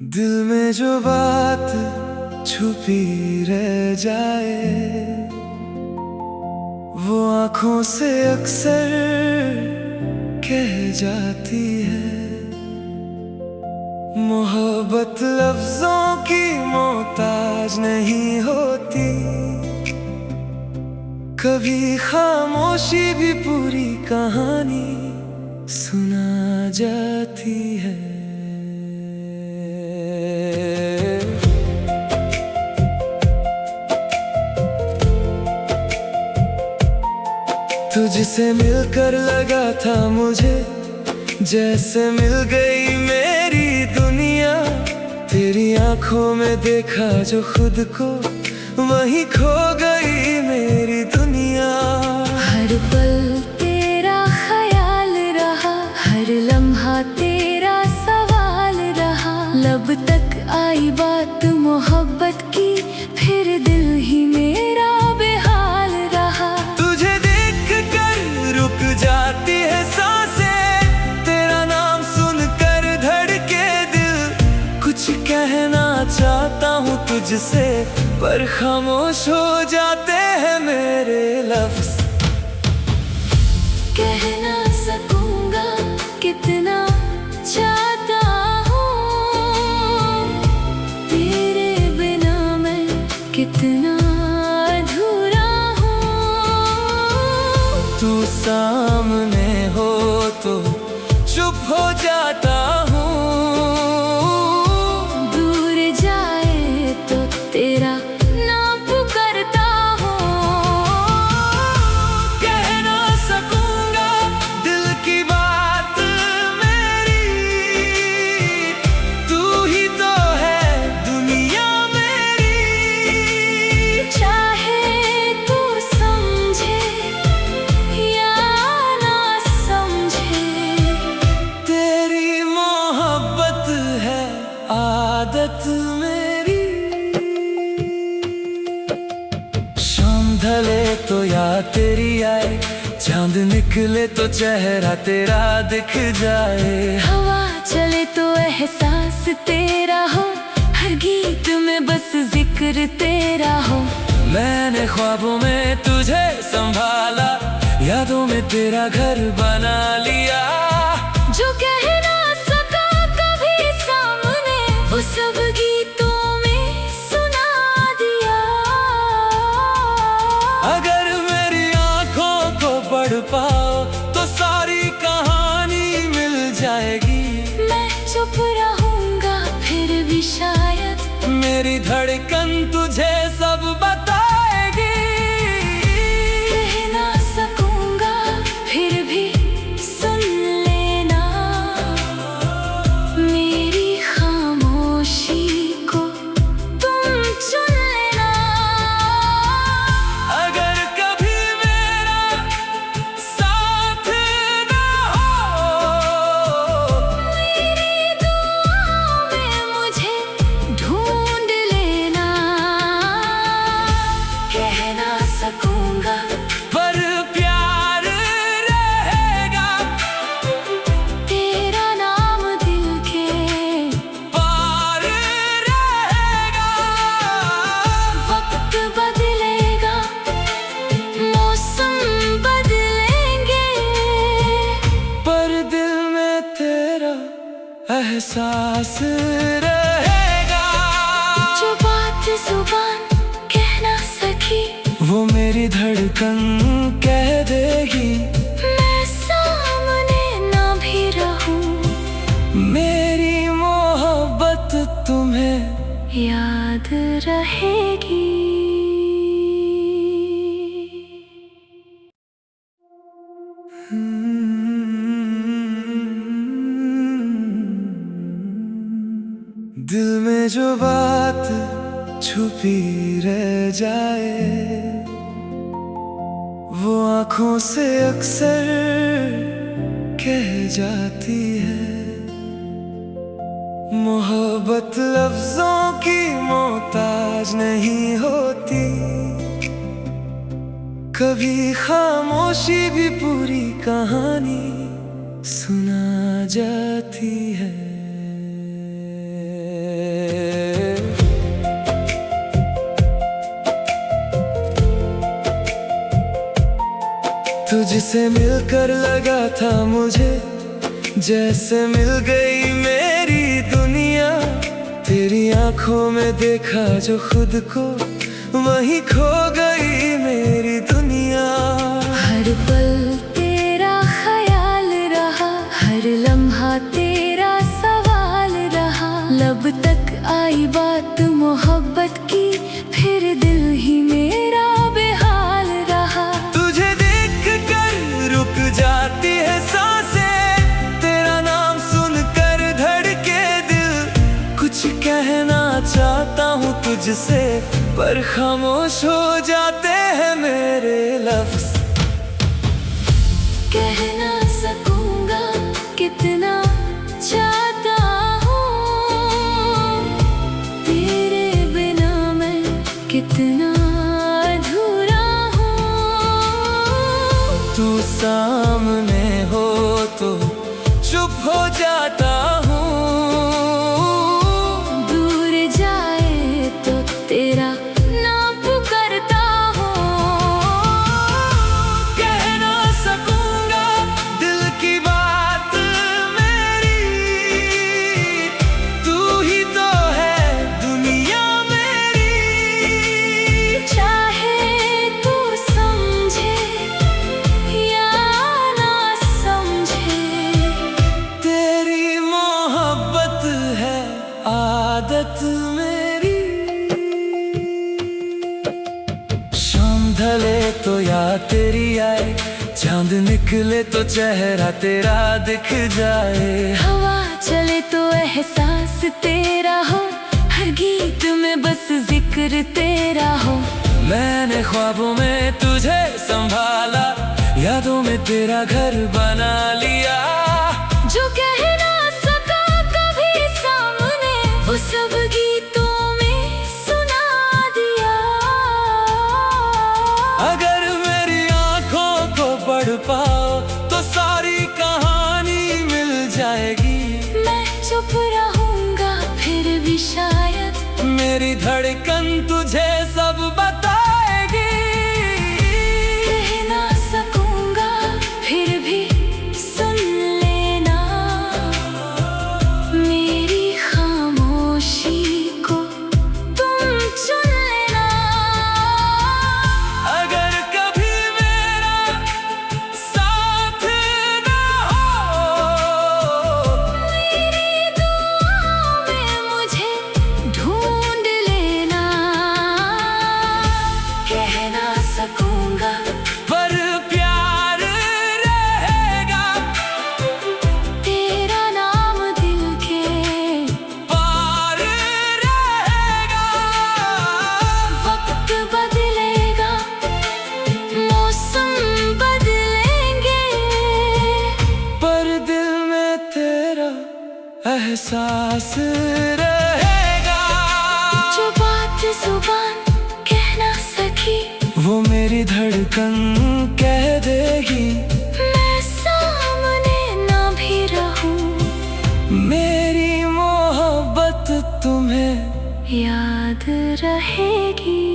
दिल में जो बात छुपी रह जाए वो आँखों से अक्सर कह जाती है। मोहब्बत लफ्जों की मोहताज नहीं होती, कभी खामोशी भी पूरी कहानी सुना जाती है। तुझसे मिलकर लगा था मुझे जैसे मिल गई मेरी दुनिया। तेरी आंखों में देखा जो खुद को वहीं खो गई मेरी दुनिया। हर पल तेरा ख्याल रहा, हर लम्हा तेरा सवाल रहा। लब तक आई बात मोहब्बत की, फिर दिल ही मेरा बेहाल रहा। तुझे देख कर रुक जाती है सांसें, तेरा नाम सुनकर धड़के दिल। कुछ कहना चाहता हूँ तुझसे पर खामोश हो जाते हैं मेरे लफ्ज। कह ना सकूंगा कितना चाहता हूँ, तेरे बिना मैं कितना अधूरा हूँ। तू सामने हो तो चुप हो जाता हूँ, दूर जाए तो तेरा नाम पुकारता हूँ। कह ना सकूंगा दिल की बात मेरी, तू ही तो है दुनिया मेरी। चाहे तू समझे या ना समझे, तेरी मोहब्बत है आदत मेरी। शाम ढले तो याद तेरी आए, चांद निकले तो चेहरा तेरा दिख जाए। हवा चले तो एहसास तेरा हो, हर गीत में बस जिक्र तेरा हो। मैंने ख्वाबों में तुझे संभाला, यादों में तेरा घर बना लिया। जो कह ना सका कभी सामने, वो सब गीतों में सुना दिया। अगर मेरी आंखों को पढ़ पाओ तो सारी कहानी मिल जाएगी। मैं चुप रहूंगा फिर भी शायद मेरी धड़कन तुझे सब बताएगी। कह ना सकूंगा फिर भी सुन लेना, मेरी खामोशी को तुम चुन लेना। अगर कभी मेरा साथ ना हो, मेरी दुआओं में मुझे ढूंढ लेना। कह ना सकूंगा पर प्यार रहेगा। तेरा नाम दिल के पार रहेगा। वक्त बदलेगा, मौसम बदलेंगे, पर दिल में तेरा एहसास रहेगा। जो बात जुबान कह ना सकी वो मेरी धड़कन कह देगी। मैं सामने ना भी रहूं, मेरी मोहब्बत तुम्हें याद रहेगी। दिल में जो बात छुपी रह जाए वो आँखों से अक्सर कह जाती है। मोहब्बत लफ्जों की मोहताज नहीं होती, कभी खामोशी भी पूरी कहानी सुना जाती है। तुझसे मिलकर लगा था मुझे जैसे मिल गई मेरी दुनिया। तेरी आंखों में देखा जो खुद को वहीं खो गई मेरी दुनिया। हर पल तेरा ख्याल रहा, हर लम्हा तेरा सवाल रहा। लब तक आई बात मोहब्बत की, फिर दिल ही मेरा बेहाल रहा। तुझे देख कर रुक जाती है सांसें, तेरा नाम सुनकर धड़के दिल। कुछ कहना चाहता हूँ तुझसे, पर खामोश हो जाते हैं मेरे लफ्ज। कह ना सकूंगा कितना चाहता हूँ, तेरे बिना मैं कितना अधूरा हूँ। तू सामने हो तो चुप हो जाता हूँ, दूर जाए तो तेरा आदत मेरी। शाम ढले तो याद तेरी आए, चांद निकले तो चेहरा तेरा दिख जाए। हवा चले तो एहसास तेरा हो, हर गीत में बस जिक्र तेरा हो। मैंने ख्वाबों में तुझे संभाला, यादों में तेरा घर बना लिया। जो कह ना सका कभी सामने, वो सब गीतों में सुना दिया। अगर मेरी आंखों को पढ़ पाओ तो सारी कहानी मिल जाएगी। मैं चुप रहूंगा फिर भी शायद मेरी धड़कन तुझे सब बताएगी। कह ना सकूंगा फिर भी सुन लेना, मेरी खामोशी को तुम चुन लेना। अगर कभी मेरा साथ ना हो, मेरी दुआओं में मुझे ढूंढ लेना। कह ना सकूंगा पर प्यार रहेगा, तेरा नाम दिल के पार रहेगा। वक्त बदलेगा, मौसम बदलेंगे, पर दिल में तेरा एहसास रहेगा। जो बात जुबान कह ना सकी वो मेरी धड़कन कह देगी। मैं सामने ना भी रहूं, मेरी मोहब्बत तुम्हें याद रहेगी।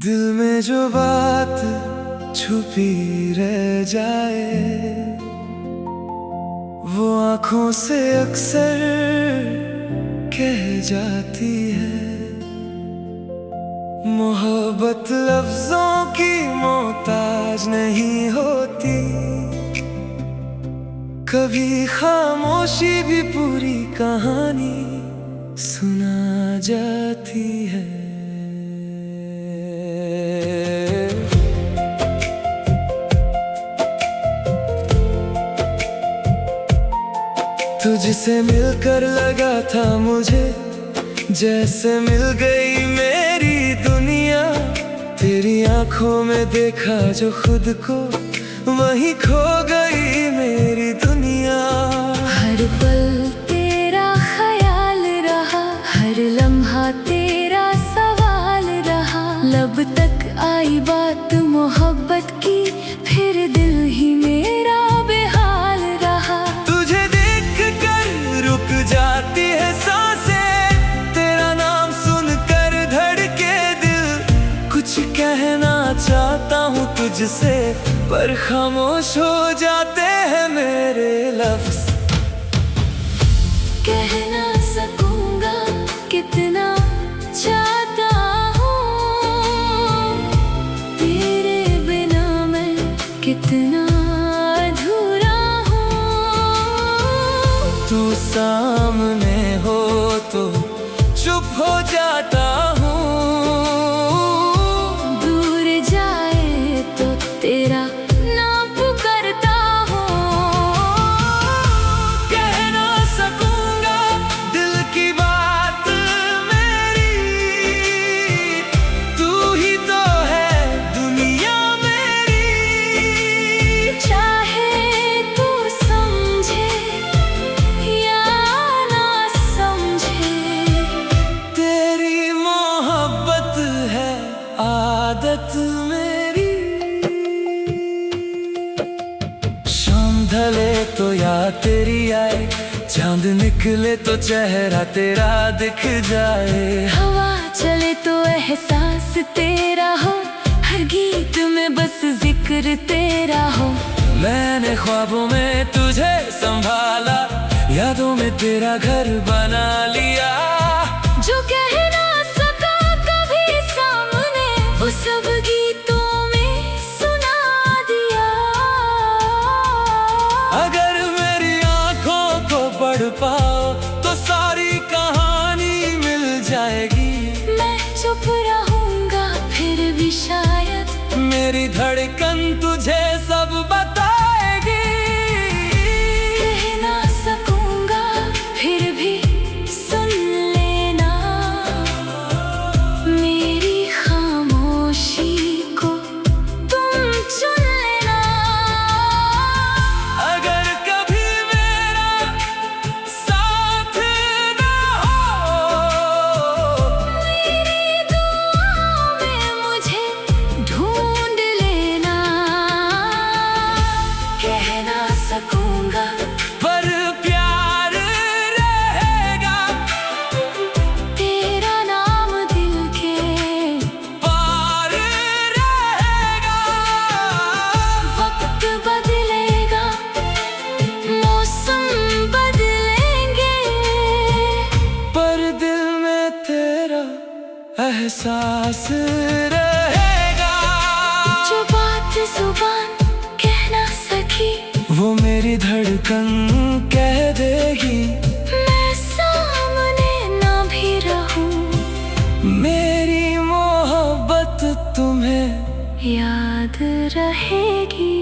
दिल में जो बात छुपी रह जाए, वो आँखों से अक्सर कह जाती है। मोहब्बत लफ्जों की मोहताज नहीं होती, कभी खामोशी भी पूरी कहानी सुना जाती है। तुझसे मिलकर लगा था मुझे जैसे मिल गई मेरी दुनिया। तेरी आंखों में देखा जो खुद को वहीं खो गई मेरी दुनिया। तुझसे, पर खामोश हो जाते हैं मेरे लफ्ज। कह ना सकूंगा कितना चाहता हूँ, तेरे बिना मैं कितना अधूरा हूँ। तू सामने हो तो चुप हो जाता हूँ, दूर जाए तो तेरा नाम पुकारता हूँ। कह ना सकूंगा दिल की बात मेरी, तू ही तो है दुनिया मेरी। चाहे तू समझे या ना समझे, तेरी मोहब्बत है आदत मेरी। शाम ढले तो याद तेरी आए, चांद निकले तो चेहरा तेरा दिख जाए। हवा चले तो एहसास तेरा हो, हर गीत में बस जिक्र तेरा हो। मैंने ख्वाबों में तुझे संभाला, यादों में तेरा घर बना लिया। जो कह ना सका कभी सामने, वो सब गीतों में सुना दिया। अगर मेरी आंखों को पढ़ पाओ तो सारी कहानी मिल जाएगी। मैं चुप रहूंगा फिर भी शायद मेरी धड़कन तुझे सब बताएगी। कह ना सकूंगा फिर भी सुन लेना, मेरी खामोशी को तुम चुन लेना। अगर कभी मेरा साथ ना हो, मेरी दुआओं में मुझे ढूंढ लेना। कह ना सकूंगा पर प्यार रहेगा, तेरा नाम दिल के पार रहेगा। वक्त बदलेगा, मौसम बदलेंगे, पर दिल में तेरा एहसास रहेगा। जो बात जुबान कह ना सकी, वो मेरी धड़कन कह देगी। मैं सामने ना भी रहूं, मेरी मोहब्बत तुम्हें याद रहेगी।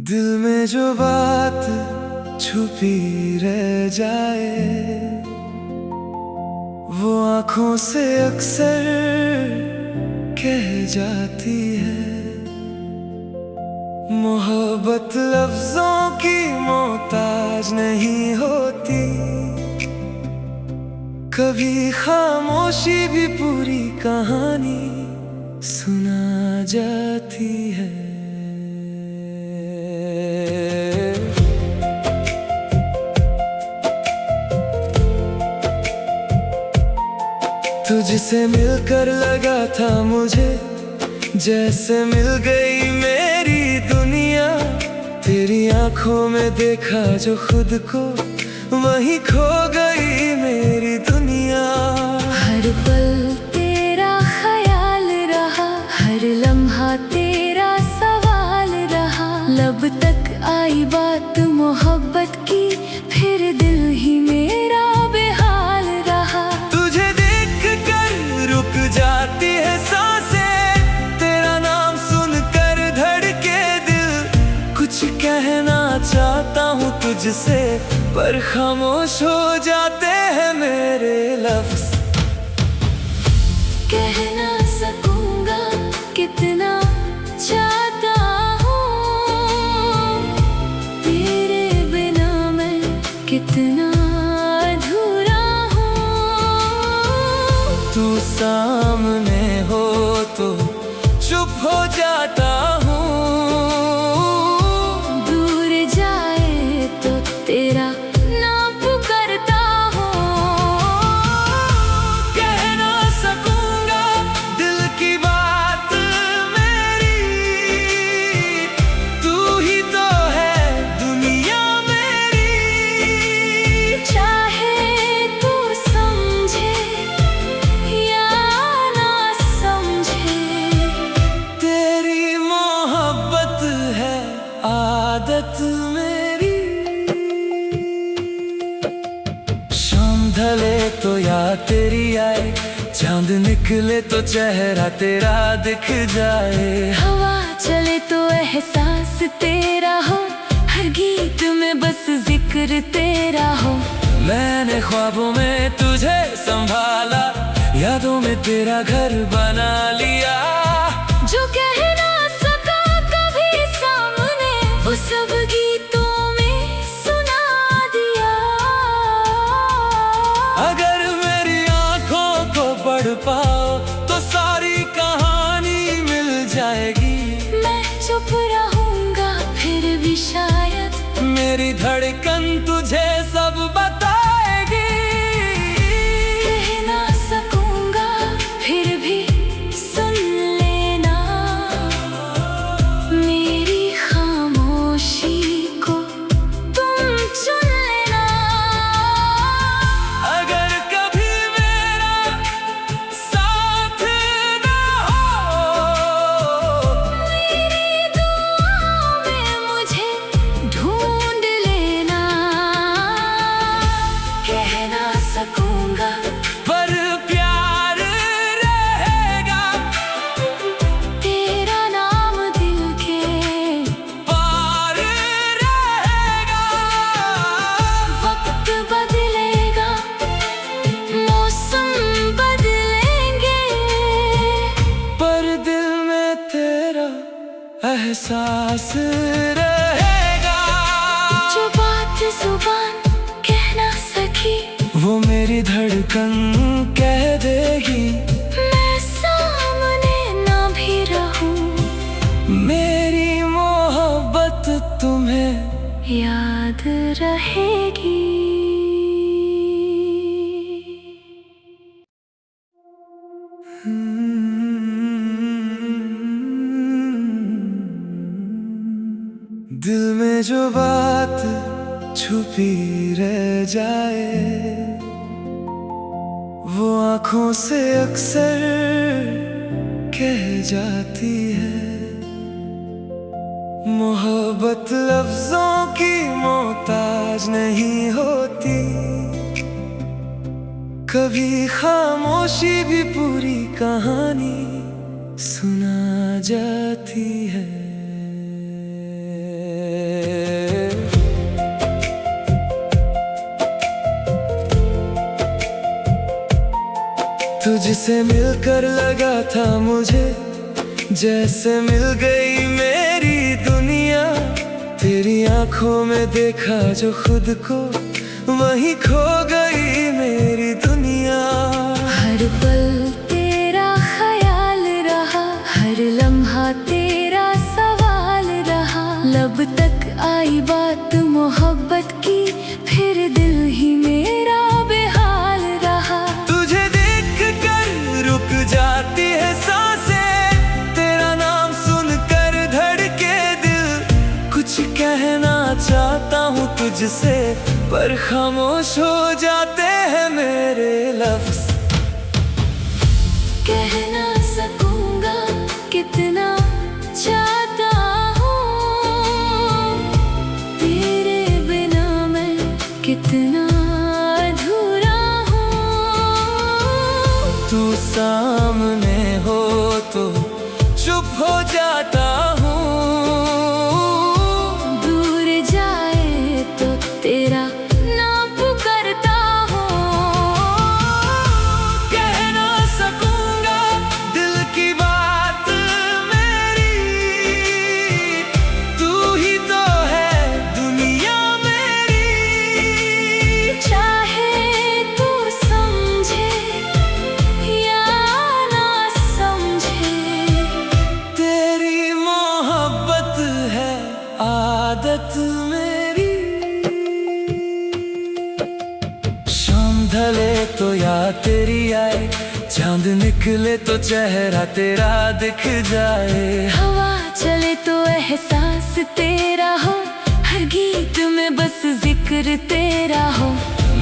दिल में जो बात छुपी रह जाए, वो आँखों से अक्सर कह जाती है। मोहब्बत लफ्जों की मोहताज नहीं होती, कभी खामोशी भी पूरी कहानी सुना जाती है। तुझसे मिलकर लगा था मुझे जैसे मिल गई मेरी दुनिया। तेरी आंखों में देखा जो खुद को, वहीं खो गई मेरी दुनिया। हर पल तेरा ख्याल रहा, हर लम्हा तेरा सवाल रहा। लब तक आई बात मोहब्बत की, फिर दिल ही मेरा बेहाल रहा। तुझे देख कर रुक जाती है सांसें, तेरा नाम सुनकर धड़के दिल। कुछ कहना चाहता हूँ तुझसे, पर खामोश हो जाते हैं मेरे लफ्ज। कह ना सकूंगा कितना चाहता हूँ, तेरे बिना मैं कितना अधूरा हूँ। तू सामने हो तो चुप हो जाता हूँ, दूर जाए तो चांद निकले तो चेहरा तेरा दिख जाए, हवा चले तो एहसास तेरा हो, हर गीत में बस जिक्र तेरा हो। मैंने ख्वाबों में तुझे संभाला, यादों में तेरा घर बना लिया। जो कह ना सका कभी सामने, वो सब गीतों में सुना दिया। अगर मेरी आंखों को पढ़ पाओ तो सारी कहानी मिल जाएगी। मैं चुप रहूंगा फिर भी शायद मेरी धड़कन तुझे सब बताएगी। कह ना सकूंगा फिर भी सुन लेना, मेरी खामोशी को तुम चुन लेना। अगर कभी मेरा साथ ना हो, मेरी दुआओं में मुझे ढूंढ लेना। कह ना सकूंगा पर प्यार रहेगा, तेरा नाम दिल के पार रहेगा। वक्त बदलेगा, मौसम बदलेंगे, पर दिल में तेरा एहसास रहेगा। जो बात जुबान कह ना सकी वो मेरी धड़कन कह देगी। मैं सामने ना भी रहूं, मेरी मोहब्बत तुम्हें याद रहेगी। दिल में जो बात छुपी रह जाए, वो आँखों से अक्सर कह जाती है। मोहब्बत लफ्जों की मोहताज नहीं होती, कभी खामोशी भी पूरी कहानी सुना जाती है। तुझसे मिलकर लगा था मुझे जैसे मिल गई मेरी दुनिया। तेरी आंखों में देखा जो खुद को, वहीं खो गई मेरी दुनिया। हर पल तेरा ख्याल रहा, हर लम्हा तेरा सवाल रहा। लब तक आई बात मोहब्बत की, फिर दिल ही मेरा बेहाल रहा। तुझे देख कर रुक जाती है सांसें, तेरा नाम सुनकर धड़के दिल। कुछ कहना चाहता हूँ तुझसे, पर खामोश हो जाते हैं मेरे लफ्ज। कह ना सकूंगा कितना चाहता हूँ, तेरे बिना मैं कितना अधूरा हूँ। तू सामने हो तो चुप हो जाता हूँ, दूर जाए तो तेरा नाम पुकारता हूँ। कह ना सकूंगा दिल की बात मेरी। तू ही तो है दुनिया मेरी। चाहे तू समझे या ना समझे, तेरी मोहब्बत है आदत मेरी। शाम ढले तो याद तेरी आए, चांद निकले तो चेहरा तेरा दिख जाए। हवा चले तो एहसास तेरा हो, हर गीत में बस जिक्र तेरा हो।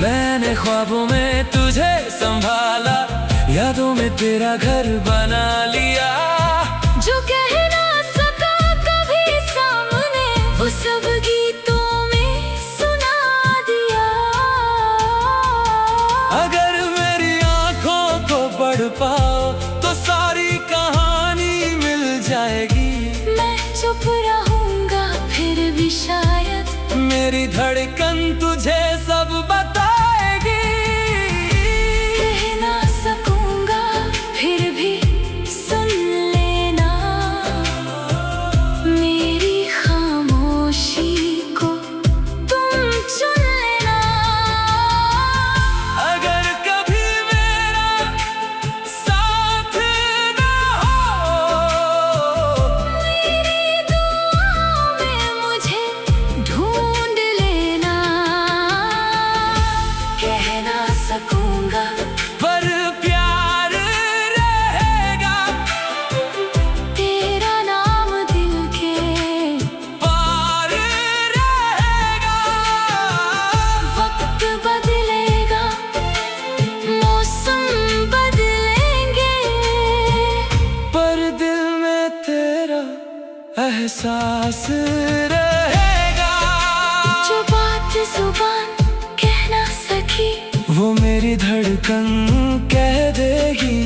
मैंने ख्वाबों में तुझे संभाला, यादों में तेरा घर बना लिया। जो कह ना सका कभी सामने, वो सब गीतों में सुना दिया। अगर मेरी आंखों को पढ़ पाओ तो सारी कहानी मिल जाएगी। मैं चुप रहूंगा फिर भी शायद मेरी धड़कन तुझे सब बताएगी। कह ना सकूंगा फिर भी सुन लेना, मेरी खामोशी को तुम चुन लेना। अगर कभी मेरा साथ ना हो, मेरी दुआओं में मुझे ढूंढ लेना। कह ना सकूंगा पर प्यार रहेगा, तेरा नाम दिल के पार रहेगा। वक्त बदलेगा, मौसम बदलेंगे, पर दिल में तेरा एहसास रहेगा। जो बात जुबान कह ना सकी वो मेरी धड़कन कह देगी।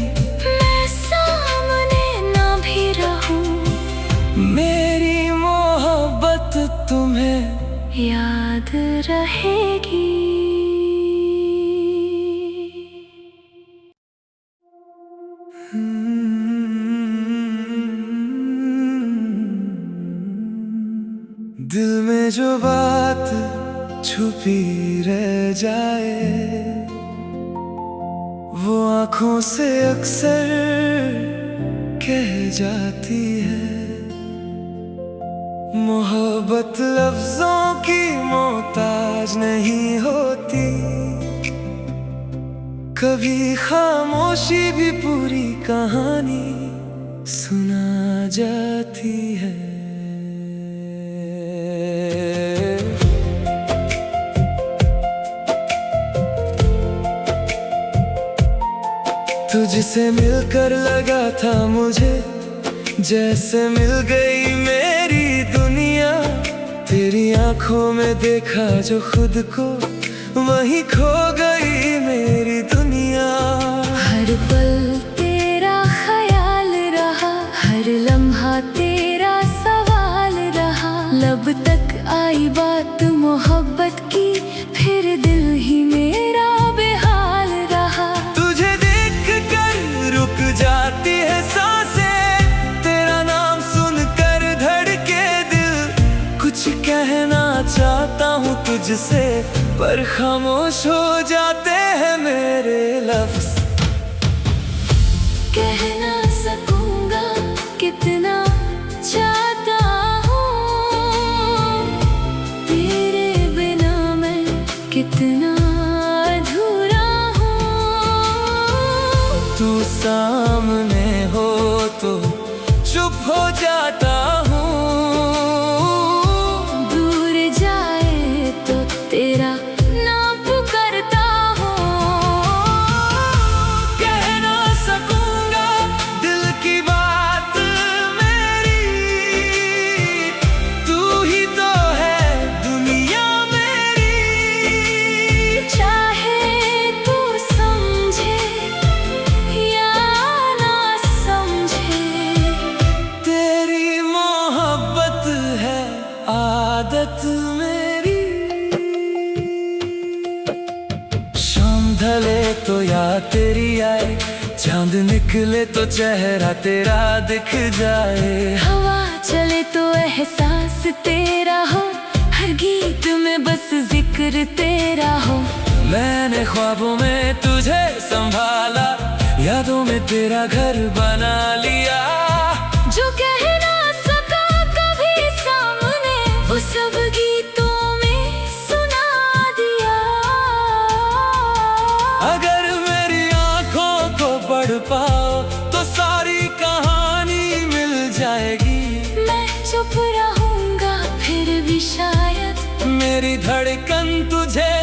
मैं सामने ना भी रहूं, मेरी मोहब्बत तुम्हें याद रहेगी। दिल में जो बात छुपी रह जाए, वो आँखों से अक्सर कह जाती है। मोहब्बत लफ्जों की मोहताज नहीं होती, कभी खामोशी भी पूरी कहानी सुना जाती है। तुझसे मिलकर लगा था मुझे जैसे मिल गई मेरी दुनिया। तेरी आंखों में देखा जो खुद को, वहीं खो गई मेरी दुनिया। हर पल तेरा ख्याल रहा, हर लम्हा तेरा सवाल रहा। लब तक आई बात मोहब्बत की, फिर दिल ही मेरा बेहाल रहा। तुझे देख कर रुक जाती है सांसें, तेरा नाम सुनकर धड़के दिल। कुछ कहना चाहता हूँ तुझसे, पर खामोश हो जाते हैं मेरे लफ्ज। कह ना सकूंगा कितना चाहता हूँ, तेरे बिना मैं कितना अधूरा हूँ। तू सामने हो तो चुप हो जाता हूँ, दूर जाए तो तेरा नाम पुकारता हूँ। कह ना सकूंगा दिल की बात मेरी, तू ही तो है दुनिया मेरी। चाहे तू समझे या ना समझे, तेरी मोहब्बत है आदत मेरी। शाम ढले तो याद तेरी आए, चांद निकले तो चेहरा तेरा दिख जाए। हवा चले तो एहसास तेरा हो, हर गीत में बस जिक्र तेरा हो। मैंने ख्वाबों में तुझे संभाला, यादों में तेरा घर बना लिया। जो कह ना सका कभी सामने, वो सब गीतों में सुना दिया। अगर मेरी आंखों को पढ़ पाओ तो सारी कहानी मिल जाएगी। मैं चुप रहूंगा फिर भी शायद मेरी धड़कन तुझे